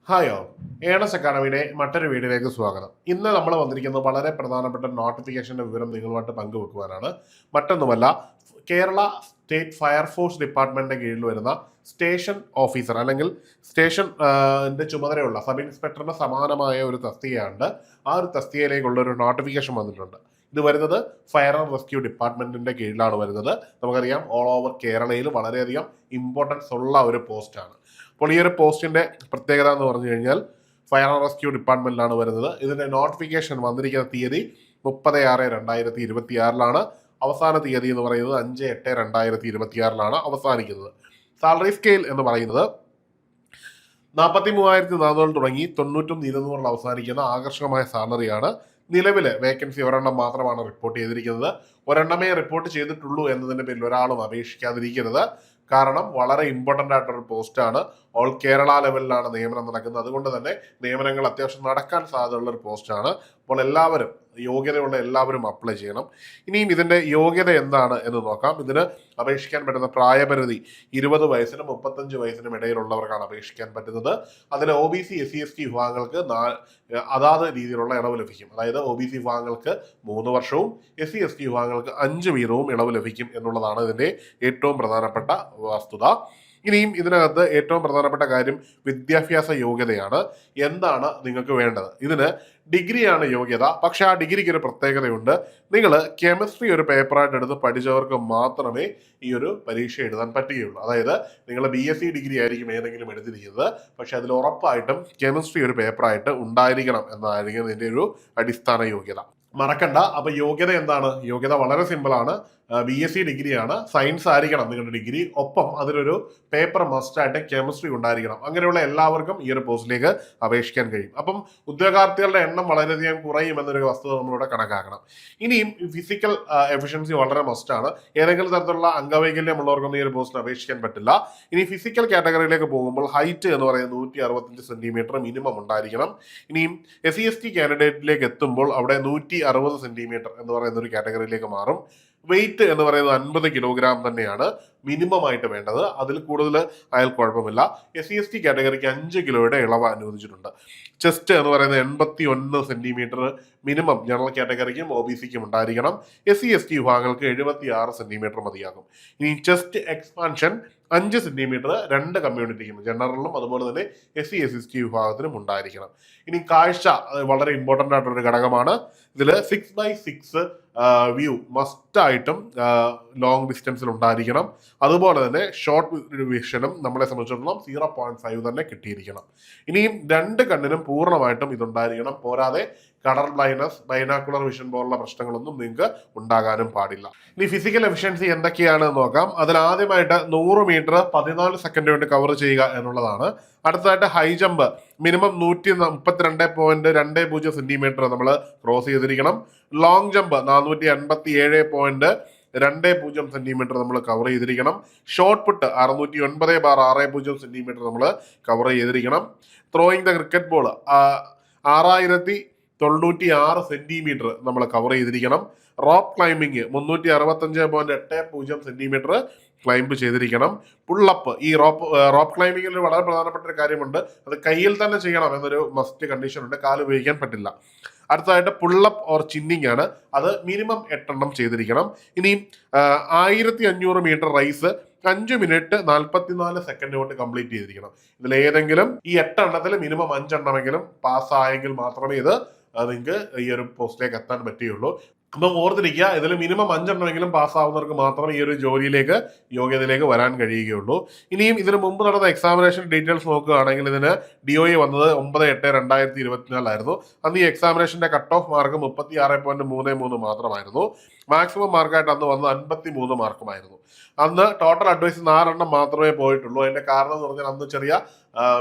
ഹായോ earnest അക്കാഡമിയുടെ മറ്റൊരു വീഡിയോയിലേക്ക് സ്വാഗതം. ഇന്ന് നമ്മൾ വന്നിരിക്കുന്നത് വളരെ പ്രധാനപ്പെട്ട നോട്ടിഫിക്കേഷന്റെ വിവരം നിങ്ങളുമായിട്ട് പങ്കുവെക്കുവാനാണ്. മറ്റൊന്നുമല്ല, കേരള സ്റ്റേറ്റ് ഫയർഫോഴ്സ് ഡിപ്പാർട്ട്മെന്റിന്റെ കീഴിൽ വരുന്ന സ്റ്റേഷൻ ഓഫീസർ അല്ലെങ്കിൽ സ്റ്റേഷൻ ചുമതലയുള്ള സബ് ഇൻസ്പെക്ടറിന് സമാനമായ ഒരു തസ്തികയുണ്ട്. ആ ഒരു തസ്തികയിലേക്കുള്ള ഒരു നോട്ടിഫിക്കേഷൻ വന്നിട്ടുണ്ട്. ഇത് വരുന്നത് ഫയർ ആൻഡ് റെസ്ക്യൂ ഡിപ്പാർട്ട്മെന്റിന്റെ കീഴിലാണ് വരുന്നത്. നമുക്കറിയാം, ഓൾ ഓവർ കേരളയിൽ വളരെയധികം ഇമ്പോർട്ടൻസ് ഉള്ള ഒരു പോസ്റ്റാണ്. അപ്പോൾ ഈ ഒരു പോസ്റ്റിന്റെ പ്രത്യേകത എന്ന് പറഞ്ഞു കഴിഞ്ഞാൽ ഫയർ ആൻഡ് റെസ്ക്യൂ ഡിപ്പാർട്ട്മെന്റിലാണ് വരുന്നത്. ഇതിന്റെ നോട്ടിഫിക്കേഷൻ വന്നിരിക്കുന്ന തീയതി 30/6/2026 അവസാന തീയതി എന്ന് പറയുന്നത് 5/8/2026 അവസാനിക്കുന്നത്. സാലറി സ്കെയിൽ എന്ന് പറയുന്നത് 43,400 തുടങ്ങി 90,200 അവസാനിക്കുന്ന ആകർഷകമായ സാലറിയാണ്. നിലവിലെ വേക്കൻസി ഒരെണ്ണം മാത്രമാണ് റിപ്പോർട്ട് ചെയ്തിരിക്കുന്നത്. ഒരെണ്ണമേ റിപ്പോർട്ട് ചെയ്തിട്ടുള്ളൂ എന്നതിന്റെ പേരിൽ ഒരാളും അപേക്ഷിക്കാതിരിക്കരുത്. കാരണം വളരെ ഇമ്പോർട്ടൻ്റ് ആയിട്ടൊരു പോസ്റ്റാണ്. ഓൾ കേരള ലെവലിലാണ് നിയമനം നടക്കുന്നത്. അതുകൊണ്ട് തന്നെ നിയമനങ്ങൾ അത്യാവശ്യം നടക്കാൻ സാധ്യതയുള്ള ഒരു പോസ്റ്റാണ്. അപ്പോൾ എല്ലാവരും, യോഗ്യതയുള്ള എല്ലാവരും അപ്ലൈ ചെയ്യണം. ഇനിയും ഇതിന്റെ യോഗ്യത എന്താണ് എന്ന് നോക്കാം. ഇതിന് അപേക്ഷിക്കാൻ പറ്റുന്ന പ്രായപരിധി 20 വയസ്സിനും 35 വയസ്സിനും ഇടയിലുള്ളവർക്കാണ് അപേക്ഷിക്കാൻ പറ്റുന്നത്. അതിൽ OBC SC ST വിഭാഗങ്ങൾക്ക് അതാത് രീതിയിലുള്ള ഇളവ് ലഭിക്കും. അതായത് OBC വിഭാഗങ്ങൾക്ക് 3 വർഷവും SC ST വിഭാഗങ്ങൾക്ക് 5 വീതവും ഇളവ് ലഭിക്കും എന്നുള്ളതാണ് ഇതിന്റെ ഏറ്റവും പ്രധാനപ്പെട്ട വസ്തുത. ഇനിയും ഇതിനകത്ത് ഏറ്റവും പ്രധാനപ്പെട്ട കാര്യം വിദ്യാഭ്യാസ യോഗ്യതയാണ്. എന്താണ് നിങ്ങൾക്ക് വേണ്ടത്? ഇതിന് ഡിഗ്രിയാണ് യോഗ്യത. പക്ഷെ ആ ഡിഗ്രിക്ക് ഒരു പ്രത്യേകതയുണ്ട്. നിങ്ങൾ കെമിസ്ട്രി ഒരു പേപ്പറായിട്ട് എടുത്ത് പഠിച്ചവർക്ക് മാത്രമേ ഈ ഒരു പരീക്ഷ എഴുതാൻ പറ്റുകയുള്ളൂ. അതായത് നിങ്ങൾ BSc ഡിഗ്രി ആയിരിക്കും ഏതെങ്കിലും എടുത്തിരിക്കുന്നത്, പക്ഷെ അതിൽ ഉറപ്പായിട്ടും കെമിസ്ട്രി ഒരു പേപ്പറായിട്ട് ഉണ്ടായിരിക്കണം എന്നതായിരിക്കും ഇതിന്റെ ഒരു അടിസ്ഥാന യോഗ്യത. മറക്കണ്ട. അപ്പൊ യോഗ്യത എന്താണ്? യോഗ്യത വളരെ സിമ്പിൾ ആണ്. BSc ഡിഗ്രിയാണ്. സയൻസ് ആയിരിക്കണം നിങ്ങളുടെ ഡിഗ്രി. ഒപ്പം അതിലൊരു പേപ്പർ മസ്റ്റായിട്ട് കെമിസ്ട്രി ഉണ്ടായിരിക്കണം. അങ്ങനെയുള്ള എല്ലാവർക്കും ഈ ഒരു പോസ്റ്റിലേക്ക് അപേക്ഷിക്കാൻ കഴിയും. അപ്പം ഉദ്യോഗാർത്ഥികളുടെ എണ്ണം വളരെയധികം കുറയും എന്നൊരു വസ്തുത നമ്മളിവിടെ കണക്കാക്കണം. ഇനിയും ഫിസിക്കൽ എഫിഷ്യൻസി വളരെ മസ്റ്റാണ്. ഏതെങ്കിലും തരത്തിലുള്ള അംഗവൈകല്യമുള്ളവർക്കൊന്നും ഈ ഒരു പോസ്റ്റിന് അപേക്ഷിക്കാൻ പറ്റില്ല. ഇനി ഫിസിക്കൽ കാറ്റഗറിയിലേക്ക് പോകുമ്പോൾ ഹൈറ്റ് എന്ന് പറയുന്നത് 165 സെന്റിമീറ്റർ മിനിമം ഉണ്ടായിരിക്കണം. ഇനിയും SC ST കാൻഡിഡേറ്റിലേക്ക് എത്തുമ്പോൾ അവിടെ 160 സെന്റിമീറ്റർ എന്ന് പറയുന്ന ഒരു കാറ്റഗറിയിലേക്ക് മാറും. വെയിറ്റ് എന്ന് പറയുന്നത് 50 കിലോഗ്രാം തന്നെയാണ് മിനിമം ആയിട്ട് വേണ്ടത്. അതിൽ കൂടുതൽ ആയാൽ കുഴപ്പമില്ല. SC ST കാറ്റഗറിക്ക് 5 കിലോയുടെ ഇളവ് അനുവദിച്ചിട്ടുണ്ട്. ചെസ്റ്റ് എന്ന് പറയുന്നത് 81 സെന്റിമീറ്റർ മിനിമം ജനറൽ കാറ്റഗറിക്കും OBCക്കും ഉണ്ടായിരിക്കണം. SC ST വിഭാഗങ്ങൾക്ക് 76 സെന്റിമീറ്റർ മതിയാകും. ഇനി ചെസ്റ്റ് എക്സ്പാൻഷൻ 5 സെന്റിമീറ്റർ രണ്ട് കമ്മ്യൂണിറ്റിക്കും, ജനറലിനും അതുപോലെ തന്നെ SC ST വിഭാഗത്തിനും ഉണ്ടായിരിക്കണം. ഇനി കാഴ്ച വളരെ ഇമ്പോർട്ടൻ്റ് ആയിട്ടൊരു ഘടകമാണ്. ഇതിൽ 6x6 വ്യൂ മസ്റ്റായിട്ടും ലോങ് ഡിസ്റ്റൻസിൽ ഉണ്ടായിരിക്കണം. അതുപോലെ തന്നെ ഷോർട്ട് വിഷനും നമ്മളെ സംബന്ധിച്ചിടത്തോളം 0.5 തന്നെ കിട്ടിയിരിക്കണം. ഇനിയും 2 കണ്ണിനും പൂർണ്ണമായിട്ടും ഇതുണ്ടായിരിക്കണം. പോരാതെ കളർ ബ്ലൈൻഡ്നസ്, ബൈനാക്കുലർ വിഷൻ പോലുള്ള പ്രശ്നങ്ങളൊന്നും നിങ്ങൾക്ക് ഉണ്ടാകാനും പാടില്ല. ഇനി ഫിസിക്കൽ എഫിഷ്യൻസി എന്തൊക്കെയാണെന്ന് നോക്കാം. അതിൽ ആദ്യമായിട്ട് 100 മീറ്റർ 14 സെക്കൻഡ് കൊണ്ട് കവർ ചെയ്യുക എന്നുള്ളതാണ്. അടുത്തതായിട്ട് ഹൈ ജമ്പ് മിനിമം 132.20 സെന്റിമീറ്റർ നമ്മൾ ക്രോസ് ചെയ്തിരിക്കണം. ലോങ് ജമ്പ് 487.20 സെന്റിമീറ്റർ നമ്മൾ കവർ ചെയ്തിരിക്കണം. ഷോർട്ട് പുട്ട് 609/60 സെന്റിമീറ്റർ നമ്മൾ കവർ ചെയ്തിരിക്കണം. Throwing the cricket ball 6096 centimetre നമ്മൾ കവർ ചെയ്തിരിക്കണം. റോപ്പ് ക്ലൈംബിങ് 365.80 സെന്റിമീറ്റർ ക്ലൈംബ് ചെയ്തിരിക്കണം. പുള്ളപ്പ്, ഈ റോപ്പ് ക്ലൈംബിങ്ങിൽ വളരെ പ്രധാനപ്പെട്ട ഒരു കാര്യമുണ്ട്. അത് കയ്യിൽ തന്നെ ചെയ്യണം എന്നൊരു മസ്റ്റ് കണ്ടീഷൻ ഉണ്ട്. കാല് ഉപയോഗിക്കാൻ പറ്റില്ല. അടുത്തതായിട്ട് പുള്ളപ്പ് ഓർ ചിന്നിങ് ആണ്. അത് മിനിമം 8 എണ്ണം ചെയ്തിരിക്കണം. ഇനി 1500 മീറ്റർ റൈസ് 5 മിനിറ്റ് 44 സെക്കൻഡ് കൊണ്ട് കംപ്ലീറ്റ് ചെയ്തിരിക്കണം. ഇതിൽ ഏതെങ്കിലും ഈ 8 എണ്ണത്തിൽ മിനിമം 5 എണ്ണമെങ്കിലും പാസ്സായെങ്കിൽ മാത്രമേ ഇത് നിങ്ങൾക്ക് ഈ ഒരു പോസ്റ്റിലേക്ക് എത്താൻ പറ്റുകയുള്ളൂ. അപ്പം ഓർത്തിരിക്കുക, ഇതിൽ മിനിമം 5 എണ്ണമെങ്കിലും പാസ്സാവുന്നവർക്ക് മാത്രമേ ഈ ഒരു ജോലിയിലേക്ക്, യോഗ്യതയിലേക്ക് വരാൻ കഴിയുകയുള്ളൂ. ഇനിയും ഇതിന് മുമ്പ് നടന്ന എക്സാമിനേഷൻ ഡീറ്റെയിൽസ് നോക്കുകയാണെങ്കിൽ ഇതിന് DOE വന്നത് 9/8/2024 ആയിരുന്നു. അന്ന് ഈ എക്സാമിനേഷന്റെ കട്ട് ഓഫ് മാർക്ക് 36.33 മാത്രമായിരുന്നു. മാക്സിമം മാർക്കായിട്ട് അന്ന് വന്നത് 53 മാർക്കുമായിരുന്നു. അന്ന് ടോട്ടൽ അഡ്വൈസ് 4 എണ്ണം മാത്രമേ പോയിട്ടുള്ളൂ. അതിന്റെ കാരണം എന്ന് പറഞ്ഞാൽ അന്ന് ചെറിയ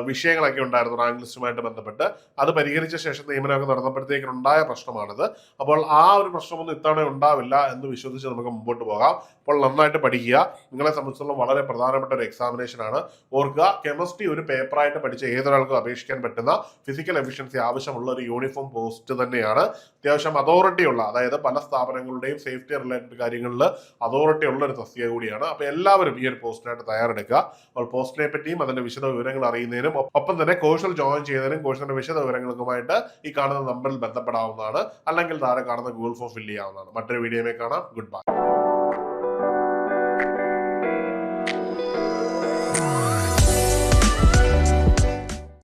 വിഷയങ്ങളൊക്കെ ഉണ്ടായിരുന്നു റാങ്ക് ലിസ്റ്റുമായിട്ട് ബന്ധപ്പെട്ട്. അത് പരിഹരിച്ച ശേഷം നിയമനമൊക്കെ നടന്നപ്പോഴത്തേക്കുണ്ടായ പ്രശ്നമാണിത്. അപ്പോൾ ആ ഒരു പ്രശ്നമൊന്നും ഇത്തവണ ഉണ്ടാവില്ല എന്ന് വിശ്വസിച്ച് നമുക്ക് മുമ്പോട്ട് പോകാം. അപ്പോൾ നന്നായിട്ട് പഠിക്കുക. നിങ്ങളെ സംബന്ധിച്ചിടത്തോളം വളരെ പ്രധാനപ്പെട്ട ഒരു എക്സാമിനേഷൻ ആണ്. ഓർക്കുക, കെമിസ്ട്രി ഒരു പേപ്പറായിട്ട് പഠിച്ച ഏതൊരാൾക്കും അപേക്ഷിക്കാൻ പറ്റുന്ന ഫിസിക്കൽ എഫിഷ്യൻസി ആവശ്യമുള്ള ഒരു യൂണിഫോം പോസ്റ്റ് തന്നെയാണ്. അത്യാവശ്യം അതോറിറ്റി ഉള്ള, അതായത് പല സ്ഥാപനങ്ങളുടെയും സേഫ്റ്റി റിലേറ്റഡ് കാര്യങ്ങളിൽ അതോറിറ്റി ഉള്ള ഒരു തസ്തിക കൂടിയാണ്. അപ്പോൾ എല്ലാവരും ഈ ഒരു പോസ്റ്റിനായിട്ട് തയ്യാറെടുക്കുക. അപ്പോൾ പോസ്റ്റിനെ പറ്റിയും അതിന്റെ വിശദ വിവരങ്ങൾ അറിയുന്നതിനും ഒപ്പം തന്നെ കോഴ്സിൽ ജോയിൻ ചെയ്യുന്നതിനും കോഴ്സിന്റെ വിശദ വിവരങ്ങൾക്കുമായിട്ട് ഈ കാണുന്ന നമ്പറിൽ ബന്ധപ്പെടാവുന്നതാണ്. അല്ലെങ്കിൽ താഴെ കാണുന്ന ഗൂഗിൾ ഫോം ഫില്ല് ചെയ്യാവുന്നതാണ്. മറ്റൊരു വീഡിയോയിൽ കാണാം. Good bye.